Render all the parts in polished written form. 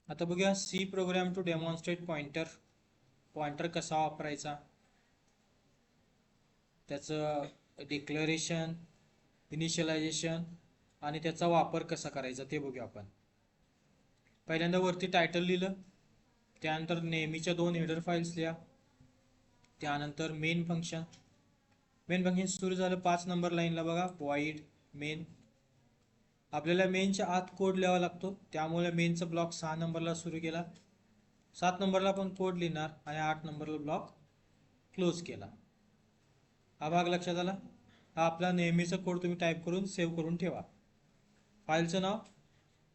आता बघूया C program to demonstrate pointer कसा वापरायचा, त्याचं डिक्लेरेशन, इनिशियलायझेशन आणि त्याचा वापर कसा करायचा ते बघूया आपण. पहिल्यांदा वरती टायटल लिहिलं, त्यानंतर नेहमीच्या 2 हेडर फाईल्स लिहा, त्यानंतर मेन फंक्शन सुरू झालं 5 नंबर लाईनला बघा, void मेन. आपल्याला मेनच्या आत कोड लिहावा लागतो, त्यामुळे मेनचा ब्लॉक 6 नंबरला सुरू केला, 7 नंबरला पण कोड लिहिणार आणि 8 नंबरला ब्लॉक क्लोज केला. हा भाग लक्षात आला. हा आपला नेहमीचा कोड तुम्ही टाईप करून सेव्ह करून ठेवा. फाईलचं नाव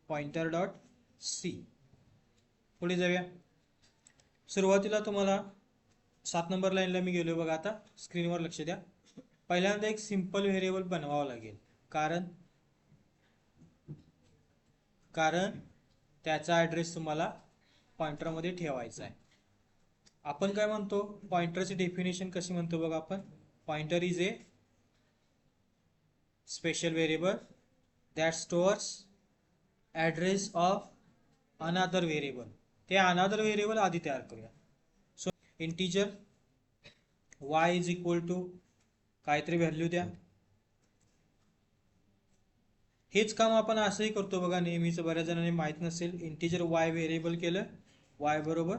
pointer.c. पुढे जाऊया. सुरुवातीला तुम्हाला 7 नंबर लाईनला मी गेलो बघा. आता स्क्रीनवर लक्ष द्या. पहिल्यांदा एक सिंपल व्हेरिएबल बनवावं लागेल, कारण त्याचा ॲड्रेस तुम्हाला पॉइंटरमध्ये ठेवायचा आहे. आपण काय म्हणतो, पॉइंटरची डेफिनेशन कशी म्हणतो बघा आपण. Pointer is a special variable that stores address of another variable. ते अनादर व्हेरिएबल आधी तयार करूया. So integer y is equal to काहीतरी व्हॅल्यू द्या. हेच काम आपण असंही करतो बघा नेहमीच, बऱ्याच जणांनी माहीत नसेल. इंटीजर y व्हेरिएबल केलं, y बरोबर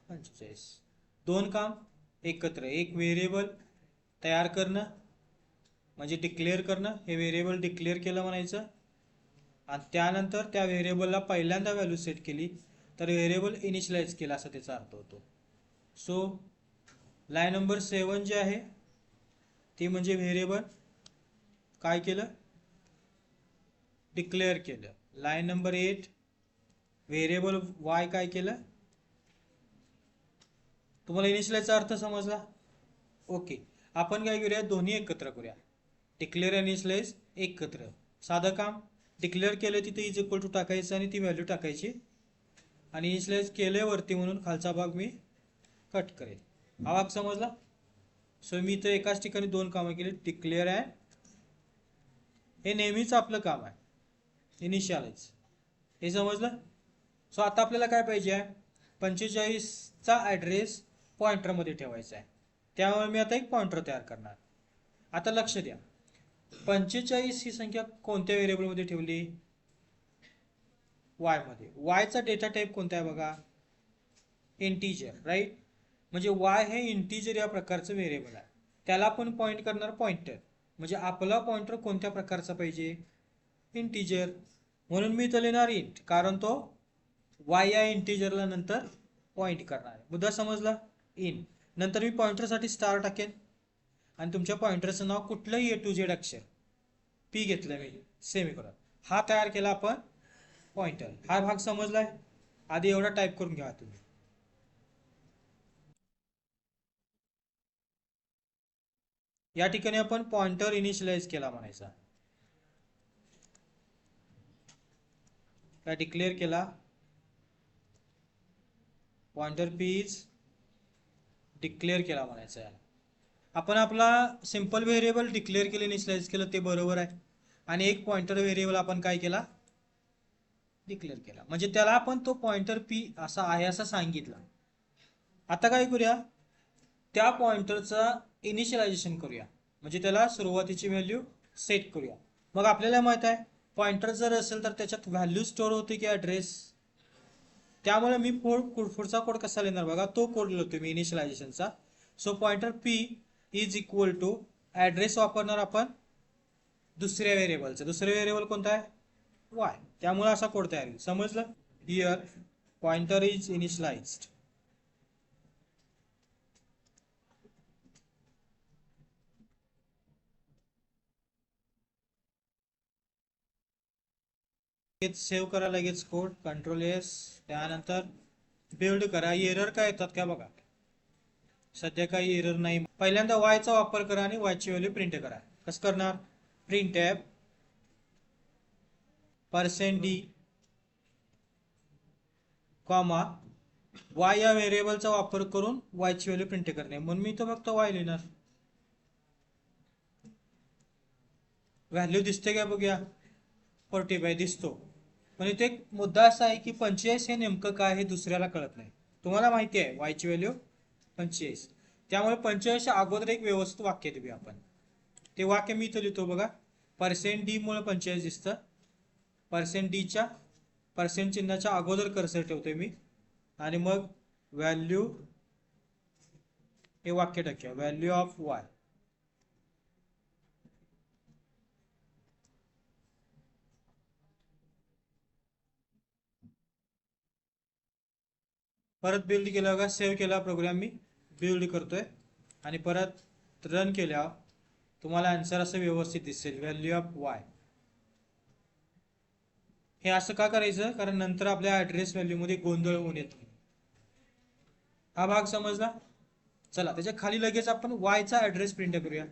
45. 2 काम एकत्र. एक व्हेरिएबल तयार करणं म्हणजे डिक्लेअर करणं, हे व्हेरिएबल डिक्लेअर केलं म्हणायचं, आणि त्यानंतर त्या व्हेरिएबलला पहिल्यांदा व्हॅल्यू सेट केली तर व्हेरिएबल इनिशियलाइज केला असा त्याचा अर्थ होतो. सो लाईन नंबर 7 जे आहे ती म्हणजे व्हेरिएबल काय केलं, डिक्लेअर केलं. लाईन नंबर 8 व्हेरिएबल y काय केलं. तुम्हाला इनिशियलाइजचा अर्थ समजला. ओके, आपण काय करूया, दोन्ही एकत्र करूया. डिक्लेअर आणि इनिशियलाइज एकत्र. साधं काम. डिक्लेअर केलं तिथे इज इक्वल टू टाकायचं आणि ती व्हॅल्यू टाकायची, आणि इनिशियलाइज केले वरती म्हणून खालचा भाग मी कट करेल. हा भाग समजला. सो मी इथं एकाच ठिकाणी 2 कामं केली, डिक्लेअर आहे, हे नेहमीच आपलं काम आहे, इनिशियलाइज. हे समजलं. सो आता आपल्याला काय पाहिजे आहे, 45चा ॲड्रेस पॉइंटरमध्ये ठेवायचा आहे. त्यामुळे मी आता एक पॉइंटर तयार करणार. आता लक्ष द्या, 45 ही संख्या कोणत्या व्हेरिएबलमध्ये ठेवली, y मध्ये. y चा डेटा टाईप कोणता आहे बघा, इंटीजर, राईट. म्हणजे y हे इंटीजर या प्रकारचं व्हेरिएबल आहे, त्याला आपण पॉइंट करणार पॉइंटर. म्हणजे आपला पॉइंटर कोणत्या प्रकारचा पाहिजे, इंटीजर. म्हणून मी इथं लिहिणार इंट, कारण तो y या इंटीजरला नंतर पॉइंट करणार. मुद्दा समजला. इन नंतर मी पॉइंटरसाठी स्टार टाकेन, आणि तुमच्या पॉइंटरचं नाव कुठलंही A to Z अक्षर, p घेतलं मी, सेमीकोलन. हा तयार केला आपण पॉइंटर. हा भाग समजलाय. आधी एवढा टाईप करून घ्या तुम्ही. या ठिकाणी आपण पॉइंटर इनिशियलाइज केला म्हणायचा. काय डिक्लेअर केला, पॉइंटर p इज डिक्लेअर केला म्हणायचं आहे. आपण आपला सिंपल व्हेरिएबल डिक्लेअर केले, इनिशियलाइज केलं, ते बरोबर आहे. आणि एक पॉइंटर व्हेरिएबल आपण काय केला, डिक्लेअर केला. म्हणजे त्याला आपण तो पॉइंटर p असा आहे असं सांगितलं. आता काय करूया, त्या पॉइंटरचा इनिशियलायझेशन करूया, म्हणजे त्याला सुरुवातीची व्हॅल्यू सेट करूया. मग आपल्याला माहित आहे पॉइंटर जर असेल तर त्याच्यात व्हॅल्यू स्टोअर होते की ॲड्रेस. त्यामुळे मी पुढचा कोड कसा लिहिणार बघा, तो कोड लिहितो मी इनिशियलायझेशनचा. So pointer p is equal to address वापरणार आपण दुसऱ्या व्हेरिएबलचा. दुसरं व्हेरिएबल कोणता आहे, y. त्यामुळे असा कोड तयार होईल. समजलं. Here pointer is initialised. Save करा लगेच कोड, कंट्रोल-S. त्यानंतर बिल्ड करा. एरर काय येतात का बघा, सध्या काही एरर नाही. पहिल्यांदा y चा वापर करा आणि y ची व्हॅल्यू प्रिंट करा. कसं करणार, print app %d comma y या व्हेरिएबलचा वापर करून y ची व्हॅल्यू प्रिंट करणे. म्हणून मी इथं फक्त y लिहिणार. व्हॅल्यू दिसते का बघूया, 45 दिसतो, पण इथे एक मुद्दा असा आहे की 45 हे नेमकं काय हे दुसऱ्याला कळत नाही. तुम्हाला माहिती आहे वायची व्हॅल्यू 45, त्यामुळे 45च्या अगोदर एक व्यवस्थित वाक्य देऊया आपण. ते वाक्य मी इथं लिहितो बघा. पर्सेंट डी मुळे 45 दिसतं. पर्सेंट डीच्या पर्सेंट चिन्हाच्या अगोदर कर्सर ठेवतोय मी आणि मग व्हॅल्यू हे वाक्य टाकूया, व्हॅल्यू ऑफ वाय. परत बिल्ड केला बघा, सेव्ह केला प्रोग्राम मी बिल्ड करतोय आणि परत रन केल्यावर तुम्हाला आन्सर असं व्यवस्थित दिसेल, व्हॅल्यू ऑफ वाय. हे असं का करायचं, कारण नंतर आपल्या ऍड्रेस व्हॅल्यू मध्ये गोंधळ होऊन येतो. हा भाग समजला. चला त्याच्या खाली लगेच आपण वायचा ऍड्रेस प्रिंट करूया.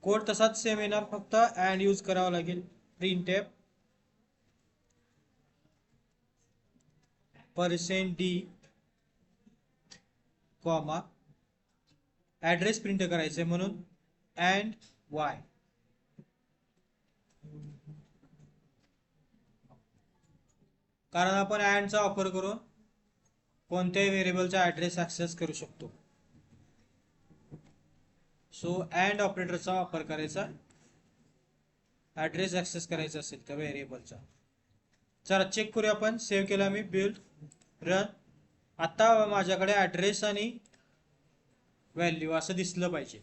कोड तसाच सेम येणार, फक्त अँड यूज करावा लागेल. Print F percent D comma address print करायचंय म्हणून अँड वाय. कारण आपण अँडचा वापर करून कोणत्याही व्हेरिएबलचा ऍड्रेस ऍक्सेस करू शकतो. सो अँड ऑपरेटरचा वापर करायचा ऍड्रेस ऍक्सेस करायचा असेल त्या व्हेरिएबलचा. चला चेक करूया आपण. सेव्ह केला मी, बिल्ड, रन. आता माझ्याकडे ऍड्रेस आणि व्हॅल्यू असं दिसलं पाहिजे.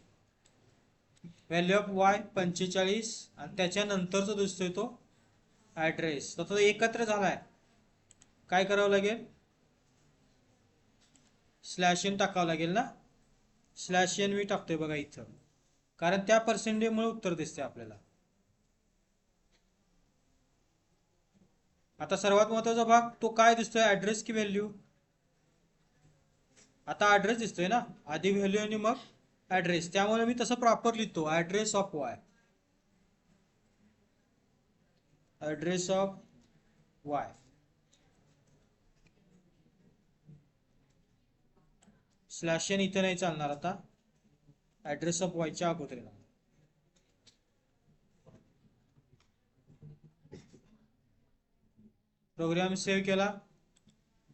व्हॅल्यू ऑफ वाय 45 आणि त्याच्यानंतरचा दिसतोय तो ऍड्रेस. तर तो एकत्र झालाय. काय करावं लागेल, स्लॅश एन टाकावं लागेल ना. स्लॅश एन मी टाकतोय बघा इथं, कारण त्या पर्सेंटेजमुळे उत्तर दिसते आपल्याला. आता सर्वात महत्वाचा भाग तो काय दिसतोय, ऍड्रेस की व्हॅल्यू. आता ऍड्रेस दिसतोय ना, आधी व्हॅल्यू आणि मग ऍड्रेस. त्यामुळे मी तसं प्रॉपर लिहितो, address of y, address of y. Slash n इथे नाही चालणार, आता ऍड्रेस ऑफ वायच्या अगोदर येणार. प्रोग्राम सेव्ह केला,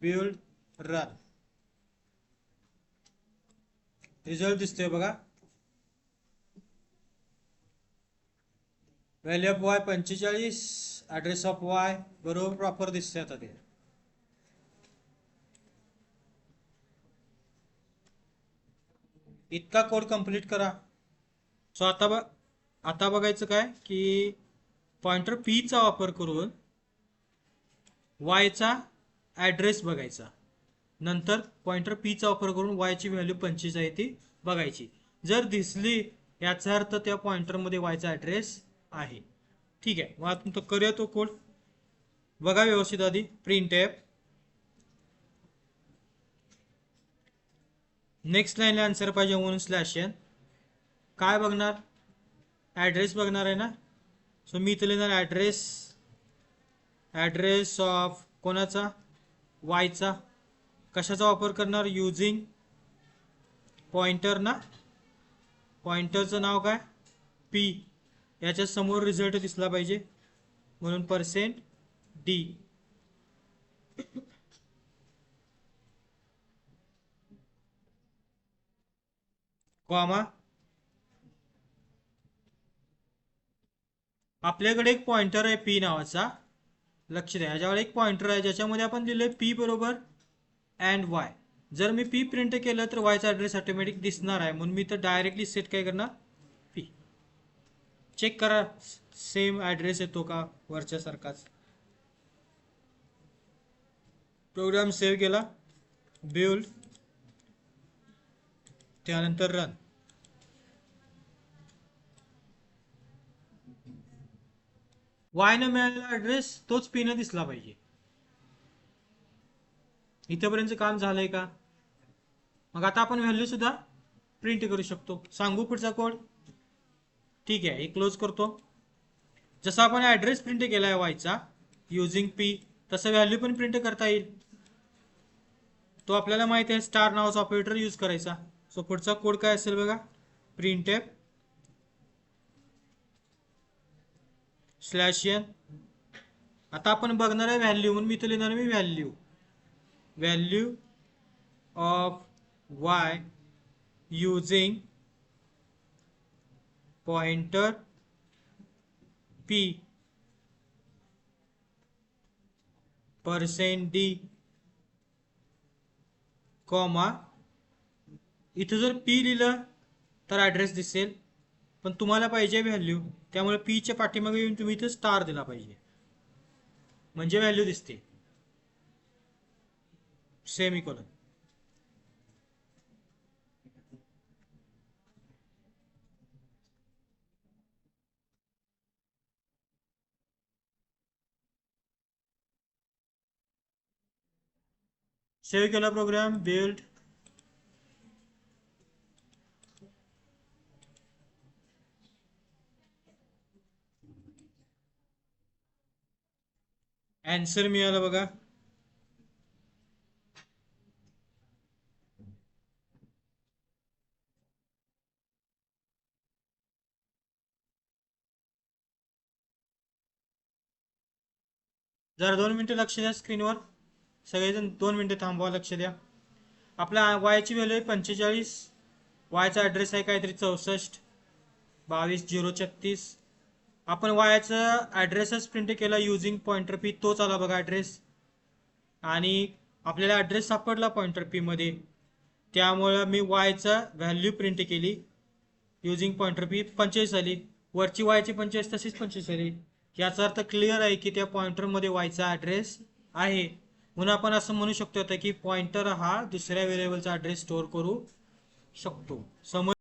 बिल्ड, रन. रिझल्ट दिसतोय बघा, value of y 45, address of y बरोबर प्रॉपर दिसतंय. आता ते इतका कोड कंप्लीट करा. सो आता बघायचं काय की पॉइंटर पी चा वापर करून वायचा ऍड्रेस बघायचा. नंतर पॉइंटर पी चा वापर करून वायची व्हॅल्यू 25 आहे ती बघायची. जर दिसली याचा अर्थ त्या पॉइंटर मध्ये वायचा ऍड्रेस आहे. ठीक आहे, मग आता करूया तो कोड. बघा व्यवस्थित आधी. प्रिंट एफ नेक्स्ट लाईनला आन्सर पाहिजे म्हणून स्लॅश एन. काय बघणार, ऍड्रेस बघणार आहे ना. सो मी इथे लिहिणार ऍड्रेस, ऍड्रेस ऑफ कोणाचा, वायचा. कशाचा वापर करणार, युजिंग पॉइंटर ना. पॉइंटरचं नाव काय, पी. याच्या समोर रिझल्ट दिसला पाहिजे म्हणून पर्सेंट डी कॉमा आपल्याकडे एक पॉइंटर आहे पी नावाचा. लक्ष द्या, याच्यावर एक पॉइंटर आहे ज्याच्यामध्ये आपण लिहिलंय पी बरोबर अँड वाय. जर मी पी प्रिंट केलं तर वायचा ऍड्रेस ऑटोमॅटिक दिसणार आहे, म्हणून मी तर डायरेक्टली सेट काय करणार, पी. चेक करा सेम ऍड्रेस येतो का वरच्या सारखाच. प्रोग्राम सेव्ह केला, बिल्ड, त्यानंतर रन. वाय न मिळालेला ऍड्रेस तोच पी न दिसला पाहिजे. इथेपर्यंत काम झालंय का. मग आता आपण व्हॅल्यू सुद्धा प्रिंट करू शकतो. सांगू पुढचा कोड. ठीक आहे, एक क्लोज करतो. जसा आपण ऍड्रेस प्रिंट केलाय वायचा युजिंग पी, तसं व्हॅल्यू पण प्रिंट करता येईल. तो आपल्याला माहिती आहे, स्टार नावाचा ऑपरेटर यूज करायचा. सो पुढचा कोड काय असेल बघा, प्रिंट एफ /n. आता आपण बघणार आहे व्हॅल्यू, म्हणून मी इथं लिहिणार मी value of y using pointer p %d comma, इथं जर p लिहिलं तर ॲड्रेस दिसेल, पण तुम्हाला पाहिजे व्हॅल्यू, त्यामुळे p च्या पाठीमागे येऊन तुम्ही इथं स्टार दिला पाहिजे, म्हणजे व्हॅल्यू दिसते. सेमिकोलॉन. सेव्ह केला प्रोग्राम, बिल्ड. आन्सर मिळाला बघा. जरा 2 मिनिटं लक्ष द्या स्क्रीनवर, सगळेजण 2 मिनिटं थांबवा, लक्ष द्या. आपल्या वायची व्हॅल्यू आहे 45, वायचा ॲड्रेस आहे काहीतरी 64 22 036. आपण वायचा ॲड्रेसच प्रिंट केला युजिंग पॉइंटर पी, तोच आला बघा ॲड्रेस, आणि आपल्याला ॲड्रेस सापडला पॉइंटर पी मध्ये, त्यामुळं मी वायचा व्हॅल्यू प्रिंट केली युजिंग पॉइंटर पी, 45 आली. वरची वायची 45 तशीच 25 आली. याचा अर्थ क्लिअर आहे की त्या पॉइंटरमध्ये वायचा ॲड्रेस आहे. म्हणून आपण असं म्हणू शकतो आता की पॉइंटर हा दुसऱ्या व्हेरिएबलचा ॲड्रेस स्टोअर करू शकतो. समज